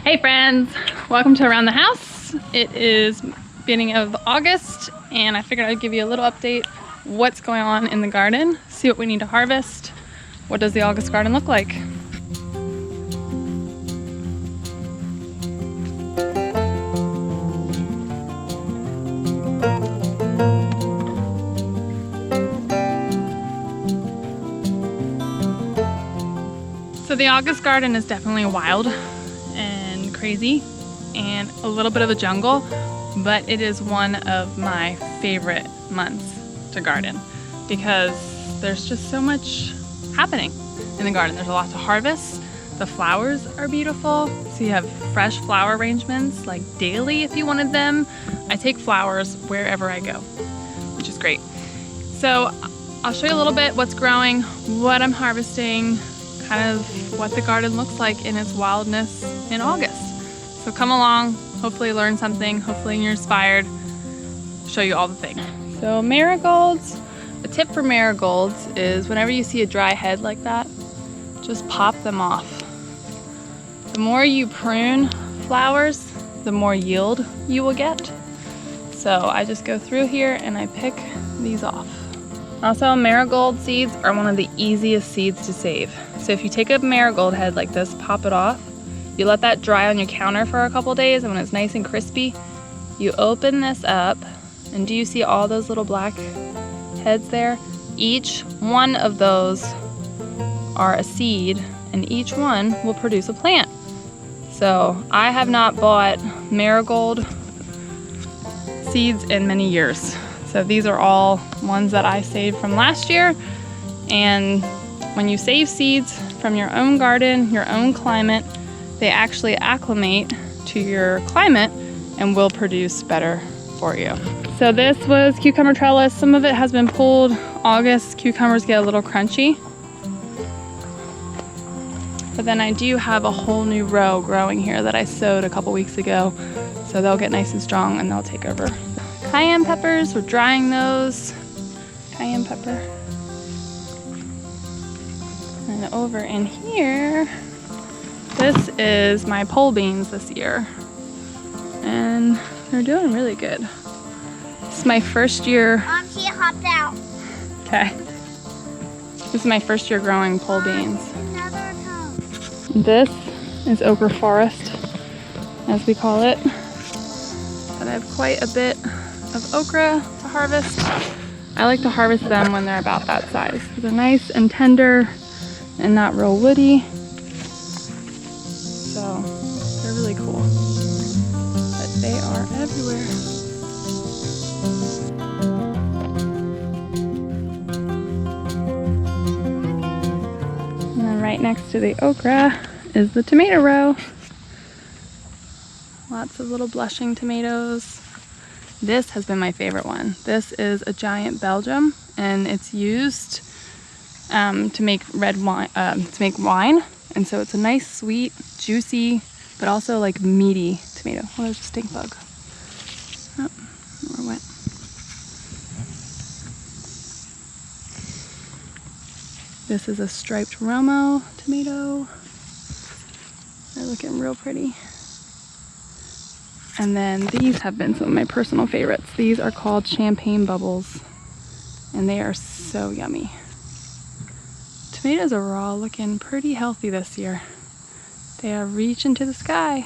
Hey friends, welcome to Around the House. It is beginning of August and I figured I'd give you a little update what's going on in the garden, see what we need to harvest. What does the August garden look like? So the August garden is definitely wild and crazy and a little bit of a jungle, but it is one of my favorite months to garden because there's just so much happening in the garden. There's a lot to harvest. The flowers are beautiful, so you have fresh flower arrangements like daily if you wanted them. I take flowers wherever I go, which is great. So I'll show you a little bit what's growing, what I'm harvesting, kind of what the garden looks like in its wildness in August. So come along, hopefully learn something, hopefully you're inspired, show you all the things. So marigolds, a tip for marigolds is whenever you see a dry head like that, just pop them off. The more you prune flowers, the more yield you will get. So I just go through here and I pick these off. Also, marigold seeds are one of the easiest seeds to save. So if you take a marigold head like this, pop it off, you let that dry on your counter for a couple days, and when it's nice and crispy, you open this up, and do you see all those little black heads there? Each one of those are a seed, and each one will produce a plant. So I have not bought marigold seeds in many years. So these are all ones that I saved from last year. And when you save seeds from your own garden, your own climate, they actually acclimate to your climate and will produce better for you. So this was cucumber trellis. Some of it has been pulled. August cucumbers get a little crunchy. But then I do have a whole new row growing here that I sowed a couple weeks ago. So they'll get nice and strong and they'll take over. Cayenne peppers, we're drying those. Cayenne pepper. And over in here, this is my pole beans this year. And they're doing really good. This is my first year. She hopped out. Okay. This is my first year growing pole beans. Another toe. This is okra forest, as we call it. But I have quite a bit of okra to harvest. I like to harvest them when they're about that size. They're nice and tender and not real woody. So they're really cool. But they are everywhere. And then right next to the okra is the tomato row. Lots of little blushing tomatoes. This has been my favorite one. This is a giant Belgium, and it's used to make red wine. And so it's a nice, sweet, juicy, but also like meaty tomato. Oh, there's a stink bug. Oh, more wet. This is a striped Romo tomato. They're looking real pretty. And then these have been some of my personal favorites. These are called champagne bubbles, and they are so yummy. Tomatoes are all looking pretty healthy this year. They are reaching to the sky.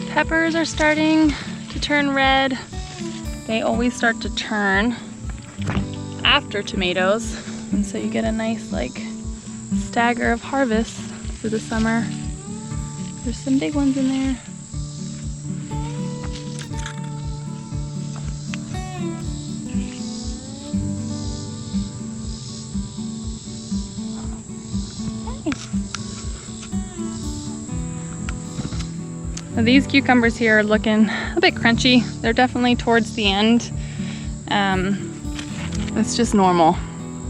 Peppers are starting to turn red. They always start to turn after tomatoes, and so you get a nice like stagger of harvest through the summer. There's some big ones in there. Now these cucumbers here are looking a bit crunchy. They're definitely towards the end. It's just normal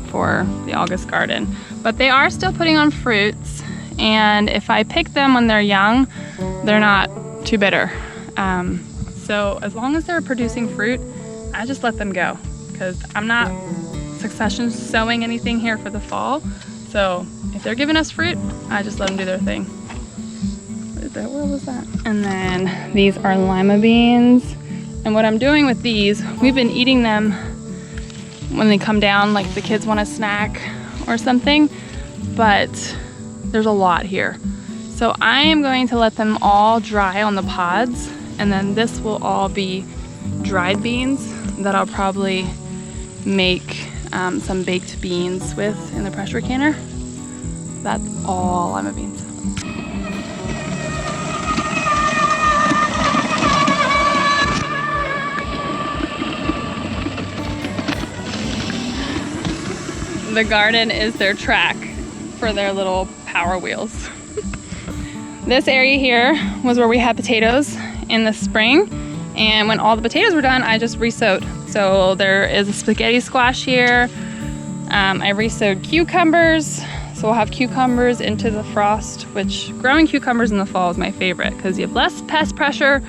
for the August garden. But they are still putting on fruits. And if I pick them when they're young, they're not too bitter. So as long as they're producing fruit, I just let them go because I'm not succession sowing anything here for the fall. So if they're giving us fruit, I just let them do their thing. What is that? Where was that? And then these are lima beans. And what I'm doing with these, we've been eating them when they come down, like the kids want a snack or something, but there's a lot here. So I am going to let them all dry on the pods, and then this will all be dried beans that I'll probably make some baked beans with in the pressure canner. That's all lima beans. The garden is their track for their little power wheels. This area here was where we had potatoes in the spring, and when all the potatoes were done, I just re-sowed. So there is a spaghetti squash here. I re-sowed cucumbers, so we'll have cucumbers into the frost, which growing cucumbers in the fall is my favorite because you have less pest pressure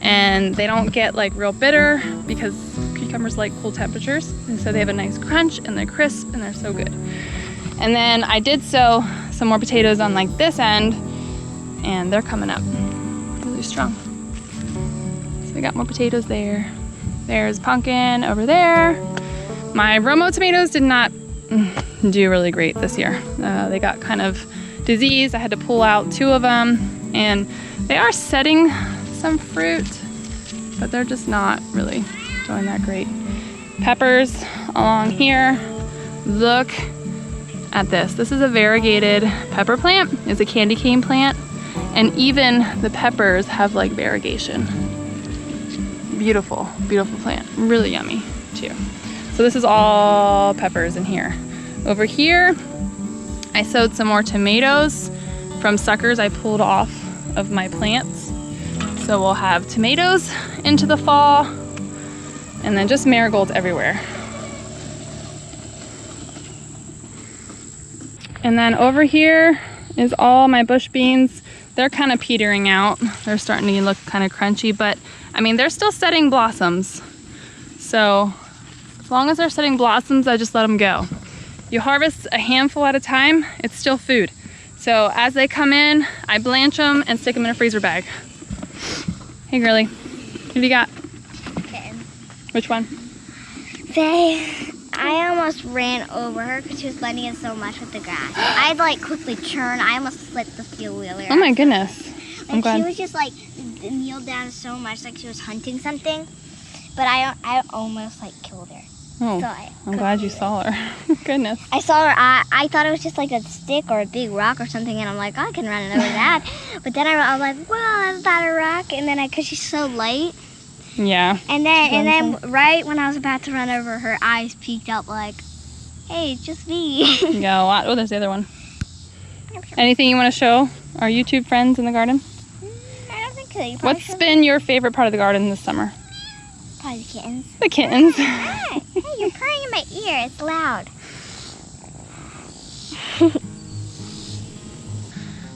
and they don't get like real bitter because cucumbers like cool temperatures, and so they have a nice crunch and they're crisp and they're so good. And then I did sow some more potatoes on like this end, and they're coming up really strong. So we got more potatoes there. There's pumpkin over there. My Romo tomatoes did not do really great this year. They got kind of diseased. I had to pull out 2 of them, and they are setting some fruit, but they're just not really doing that great. Peppers along here. Look at this. This is a variegated pepper plant. It's a candy cane plant, and even the peppers have like variegation. Beautiful, beautiful plant. Really yummy too. So this is all peppers in here. Over here, I sowed some more tomatoes from suckers I pulled off of my plants. So we'll have tomatoes into the fall, and then just marigolds everywhere. And then over here is all my bush beans. They're kind of petering out. They're starting to look kind of crunchy, but I mean, they're still setting blossoms. So as long as they're setting blossoms, I just let them go. You harvest a handful at a time, it's still food. So as they come in, I blanch them and stick them in a freezer bag. Hey girly, what have you got? Kitten. Which one? I almost ran over her because she was blending in so much with the grass. I'd like quickly churn. I almost split the fuel wheeler. Oh my goodness. I'm glad. She was just like kneeled down so much, like she was hunting something. But I almost like killed her. Oh, So I'm glad you saw her. Goodness. I saw her. I thought it was just like a stick or a big rock or something, and I'm like, I can run over that. But then I was like, well, that's not a rock. And then because she's so light. Yeah. And then right when I was about to run over, her eyes peeked up like, hey, it's just me. You got a lot. Oh, there's the other one. Anything you want to show our YouTube friends in the garden? I don't think so. You probably What's should. been your favorite part of the garden this summer? Probably the kittens. The kittens. Hey, you're purring in my ear. It's loud.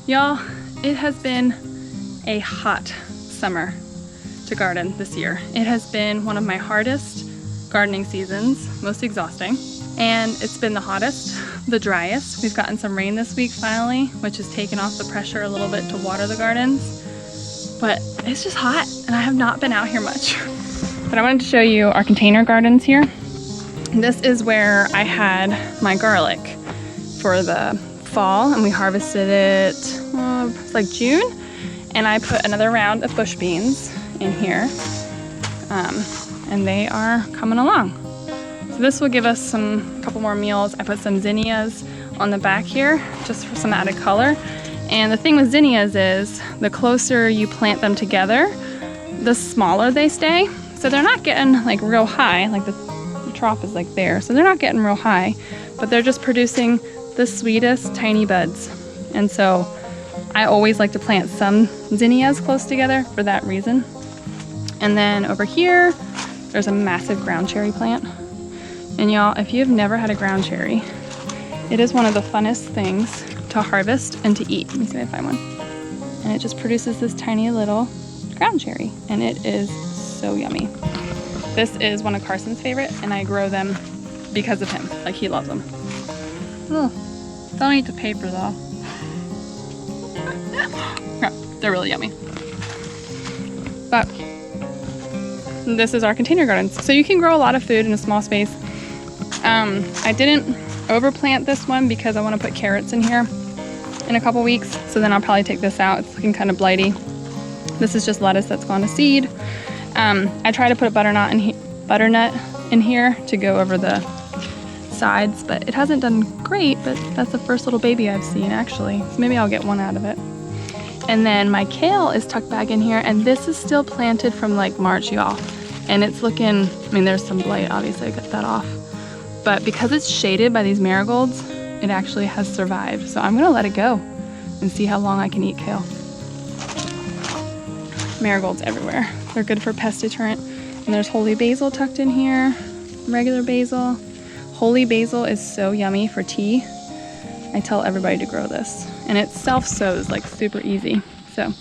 Y'all, it has been a hot summer to garden this year. It has been one of my hardest gardening seasons, most exhausting, and it's been the hottest, the driest. We've gotten some rain this week finally, which has taken off the pressure a little bit to water the gardens, but it's just hot and I have not been out here much. But I wanted to show you our container gardens here. This is where I had my garlic for the fall, and we harvested it, it's like June, and I put another round of bush beans in here, and they are coming along. So this will give us a couple more meals. I put some zinnias on the back here just for some added color. And the thing with zinnias is the closer you plant them together, the smaller they stay. So they're not getting like real high, like the trough is like there. So they're not getting real high, but they're just producing the sweetest tiny buds. And so I always like to plant some zinnias close together for that reason. And then over here, there's a massive ground cherry plant. And y'all, if you've never had a ground cherry, it is one of the funnest things to harvest and to eat. Let me see if I find one. And it just produces this tiny little ground cherry, and it is so yummy. This is one of Carson's favorite, and I grow them because of him. Like, he loves them. Oh, Don't eat the paper though. Yeah, they're really yummy. But this is our container gardens. So you can grow a lot of food in a small space. I didn't overplant this one because I want to put carrots in here in a couple weeks. So then I'll probably take this out. It's looking kind of blighty. This is just lettuce that's gone to seed. I try to put a butternut in here to go over the sides, but it hasn't done great, but that's the first little baby I've seen actually. So maybe I'll get one out of it. And then my kale is tucked back in here, and this is still planted from like March, y'all. And it's looking, I mean, there's some blight, obviously I cut that off. But because it's shaded by these marigolds, it actually has survived. So I'm gonna let it go and see how long I can eat kale. Marigolds everywhere. They're good for pest deterrent. And there's holy basil tucked in here, regular basil. Holy basil is so yummy for tea. I tell everybody to grow this. And it self-sows, like super easy. So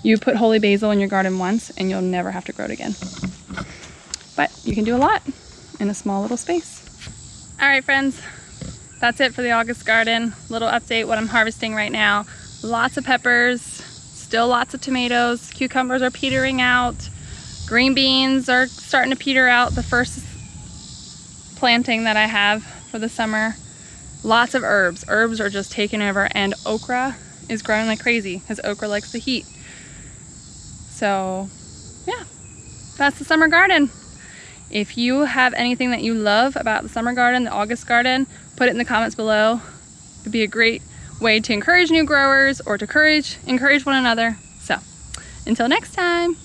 you put holy basil in your garden once and you'll never have to grow it again. But you can do a lot in a small little space. All right, friends, that's it for the August garden. Little update what I'm harvesting right now. Lots of peppers, still lots of tomatoes. Cucumbers are petering out. Green beans are starting to peter out. The first planting that I have for the summer. Lots of herbs. Herbs are just taking over, and okra is growing like crazy because okra likes the heat. So yeah, that's the summer garden. If you have anything that you love about the summer garden, the August garden, put it in the comments below. It'd be a great way to encourage new growers or to encourage one another. So until next time.